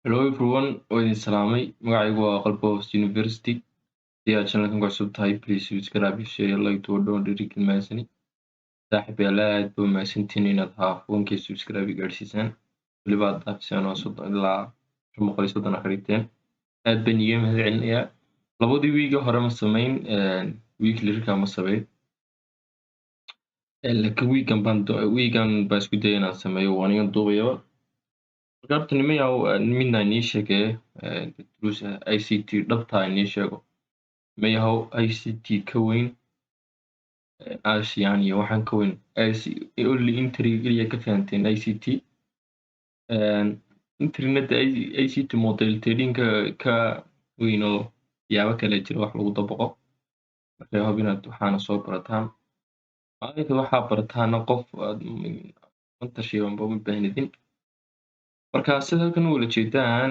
Hello everyone, waa idin salaamay. Magacaygu waa Qalbo Host University. Haddii aad channelkan ku cusub tahay, please subscribe, share, like to waddo dhiirigelin mahadsanid. Saaxiibayaal aad baa mahadsantihiin inaad haafonkii subscribe gaadhsiisaan. Weliba aad dhaafisaan oo 30 ilaa 530 akhriteen. Aad baan iiga mahadcelinayaa. Labadii wiiga hore ma samayn, weekly rika ma samayn. Laakiin wiigan baan isku dayay inaan sameeyo, waan iga duubayaba. Horta nimayaw midna inii sheegay duruusa ICT dhabta inii sheego. Nimayahow ICT ka weyn ASEAN iyo waxaan ka weyn only entry kaliya ka fahanteen ICT. Internet ICT model trading ka weyn oo yaabo kale jira wax lagu dabaqo. Marka hub inaad waxaana soo barataan. Maalinta waxaa barataana qof aad mentorship ma baahnidin. Marka sida halkan wala jeedaan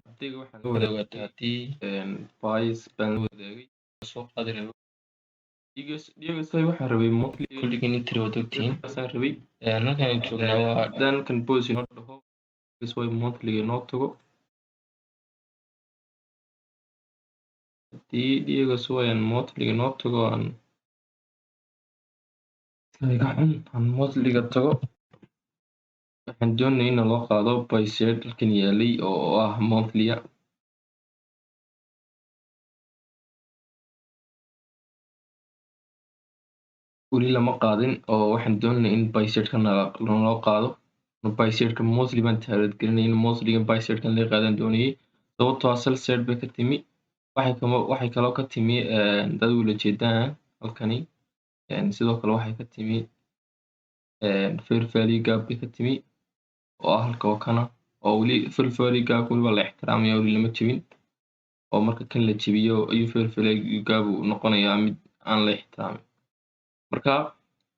ardayga waxaan la wadaagtaa bias baan la wadaagay soo qaadi rabay iyaga waxaan rabay monthly kulligiin intri wadogtiin waxaan rabay halkan joognaa waa dankan boos inoo dhaho way monthly inoo tago haddii iyaga suwayan monthly inoo tago aan monthlyga tago waxaan doonay in loo qaado by set halkan yaalay oo ah monthly weli lama qaadin oo waxaan doonay in by set kan loo qaado by set kan monthly baan taarget galinay in monthly by set kan la qaadan doonayay sababtoo ah sel set bay ka timi waxay kaloo ka timi dad wala jeedaan halkani sidoo kale waxay ka timi fair value gap bay ka timi oo halka kana oo weli fair value gap waliba la ixtiraamayo weli lama jebin oo marka kan la jebiyo ayuu fair value gap noqonayaa mid aan la ixtiraamin marka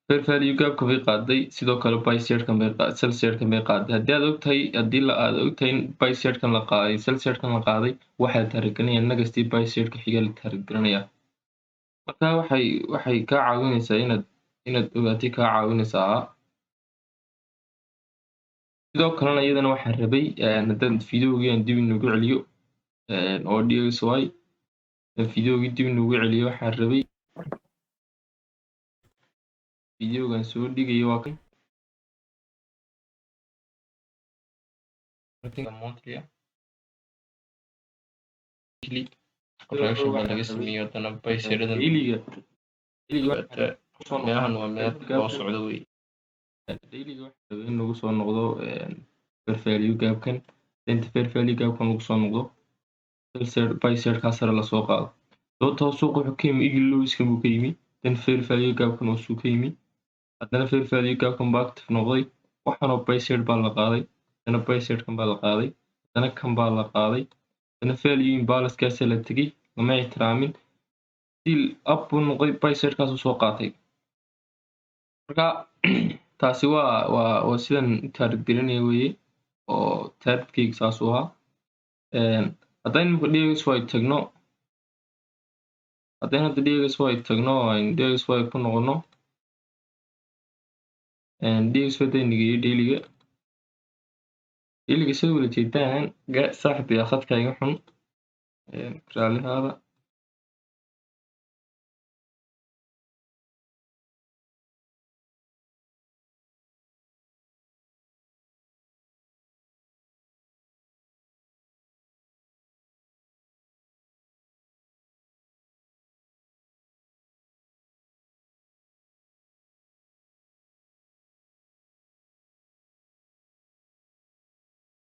fair value gap ka bay qaaday sidoo kale buy set kan bay qaaday sell set kan bay qaaday haddii aad ogtahay in buy set kan la qaaday sell set kan la qaaday waxay taariikhanayaan negative buy set ka xiga la taariikhanaya marka waxay ka caawinaysaa inaad ogaatay ka caawinaysaa sidoo kalena iyadana waxaan rabay haddaan videogii aan dib inugu celiyo oo DXY videogii dib inugu celiyo waxaan rabay videogan soo dhigayo waa kan monthly correction baa laga sameeyo haddana bayseeradan meelahan waa meel loo socdo wey dailiga waxaa rabay in lagu soo noqdo fair value gapkan inta fair value gapkan lagu soo noqdo bayseerkaa sare lasoo qaado sababtoo suuqa wuxuu ka yimi eagle lowiskan buu ka yimi dan fair value gapkan oo suu ka yimi haddana fair value gapkan baa active noqday waxaanoo bayseer baa la qaaday haddana bayseerkan baa la qaaday haddana kan baa la qaaday haddana value imbalancegaasa la tegey lama ixtiraamin still up buu noqday bayseerkaasu soo qaatay marka taasi waa sidan taarget gelinaya weeye oo targetkayga saasuu ahaa haddaan imika DXY tagno haddaan hadda DXY tagno DXY ku noqono DXY daynigeeyo dailiga sida wala jeedaan saaxiibaya khadka iga xun raalihaada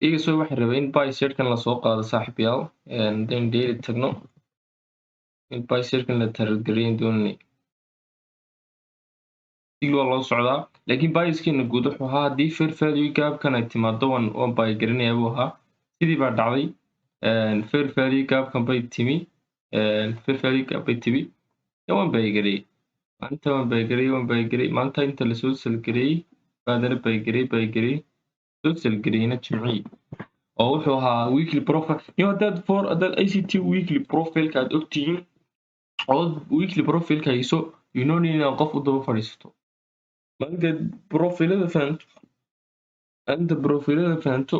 iga soo waxaan rabay in buy setkan lasoo qaado saaxiibayaal haddaan daily tagno in buy setkan la targetgareyn doonay waa loo socdaa laakiin biaskeena guud wuxuu ahaa haddii fair value gapkan ay timaado waan buy garanaya buu ahaa sidii baa dhacday fair value gapkan bay timi fair value gap bay timi waan buy gareeyey maalinta waan buy gareeyey maalinta inta lasoo salgareeyey baadana buy gareeyey soo salgareeyna jimcii oo wuxuu ahaa weekly profile haddaad ICT weekly profileka aad ogtihiin oo weekly profileka hayso you know inaad qof u daba fadhiisato markaad profilada fahanto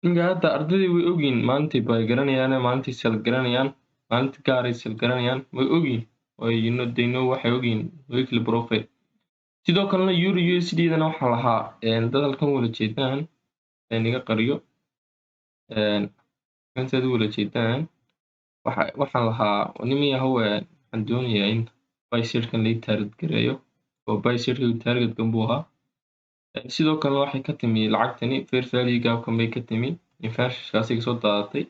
ninka hadda ardayda way ogyihiin maalintii bay garanayaan maalintii sal garanayaan maalintii gaaray sal garanayaan way ogyihiin they know waxay ogyihiin weekly profile sidoo kalena euro USD dana waxaa lahaa dad halkan wala jeedaan iga qariyo intaad wala jeedaan waxaan lahaa nimayahow waxaan doonayaa in bicycle la target gareeyo oo bicycle targetkan buu ahaa sidoo kalena waxay ka timi lacagtani fair value gaabkan bay ka timi inflationkaasi kasoo daadatay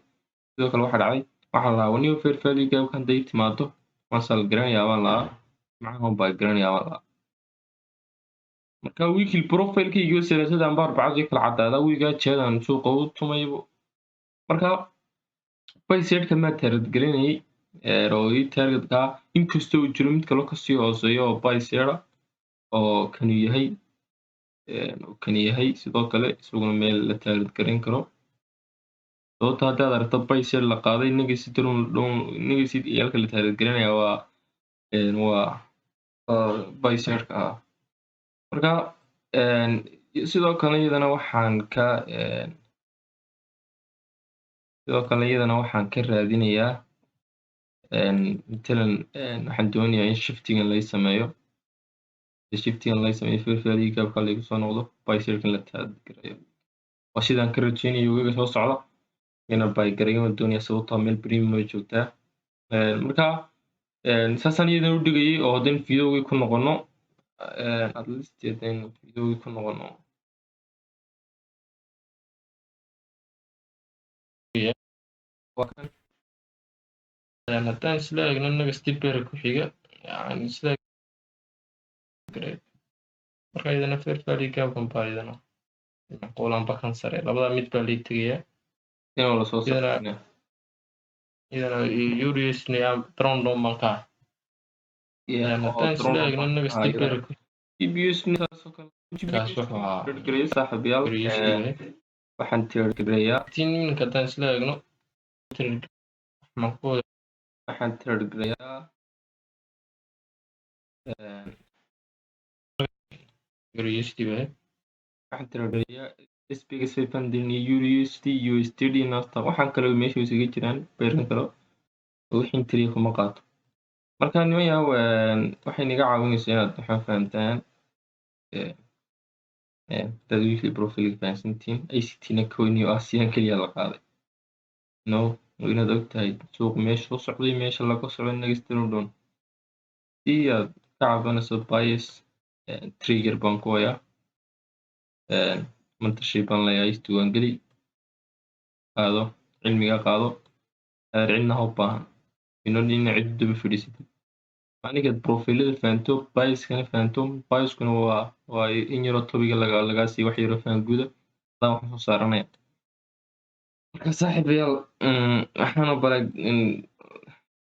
sidoo kale waxaa dhacday waxaa lahaa waniba fair value gaabkan hadday timaado masal garanayaa baan lahaa macnahan baa garanayaa baan lahaa marka weekly profilekayga siyaasaddan baa arbacadii kala cadaadaa wiigaa jeedan suuqa u tumaybo marka bicycle ma target galinayay oo targetka inkastoo uu jiro mid kale kasii hooseeyo oo bicycle oo kani yahay sidoo kale isaguna meel la target garan karo sababta haddaad aragto bicycle la qaaday negasid iyo halka la target garanaya waa bicycle marka sidoo kale iyadana waxaan ka raadinayaa matalan waxaan doonayaa in shiftigan lay sameeyo fair value gaabka laygu soo noqdo bicycle la target gareeyo waa sidaan ka rajeynayo weega soo socda inaan buy gareeyo waan doonayaa sababtoo meel premium ay joogtaa marka saasaan iyadana u dhigayay oo haddaynu videogii ku noqono at least haddaynu videogii ku noqono haddaan isla eegno next pair ku xiga yani sida marka iyadana fair value gaabkan baa iyadana macquulan bakan sare labada mid baa lay tegayaa inoo lasoo saarana iyadana USD drone doon baan ka haddaan isla eegno next pair kaas wuxuu ahaa saaxiibayaal waxaan tirgareeyaa ninka haddaan isla eegno waxaan tirgareeyaa USD waxaan tirgareeyaa SPX 500 iyo USD nafta waxaan kale meesha isaga jiraan beeran karo wixii tiriya kuma qaato marka nimayahow waxay naga caawinaysaa inaad waxaan fahamtaan dad weekly profile fahamsantiin ICT-na kooni oo ASEAN keliya la qaaday no inaad ogtahay suuq meesha u socday meesha laga socdo next down si aad ka cabanayso bias trigger baan ku hayaa mentorship baan leeyahay isdiiwaangeli qaado cilmiga qaado cidna ha u baahan inodina cid daba fadhiisatid anigaad profilada fahanto biaskana fahanto biaskuna waa in yaroo topiga lagaa siiyo wax yaroo fahan guuda adaa waxaan soo saaranaya marka saaxiibayaal waxaan u baray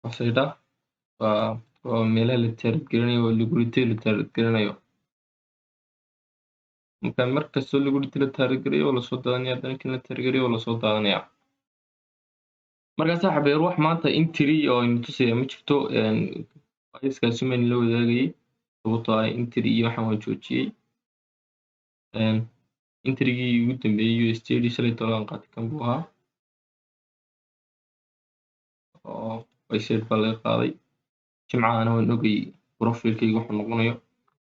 qasayda waa meelaha la target garanayo oo liquidity la target garanayo marka markastoo liquidity la target garayo oo lasoo daadanaya haddana kin la target garayo oo lasoo daadanaya marka saaxiibayaal wax maanta intiri oo ina tusaya ma jirto biaskaasi maan la wadaagayay sababtoo ah intiri iyo waxaan waa joojiyey intrigii ugu dambeeyey USD shalay $1 qaatay kan buu ahaa oo bicycle baa laga qaaday jimcahana waan ogay profilkayga wuxuu noqonayo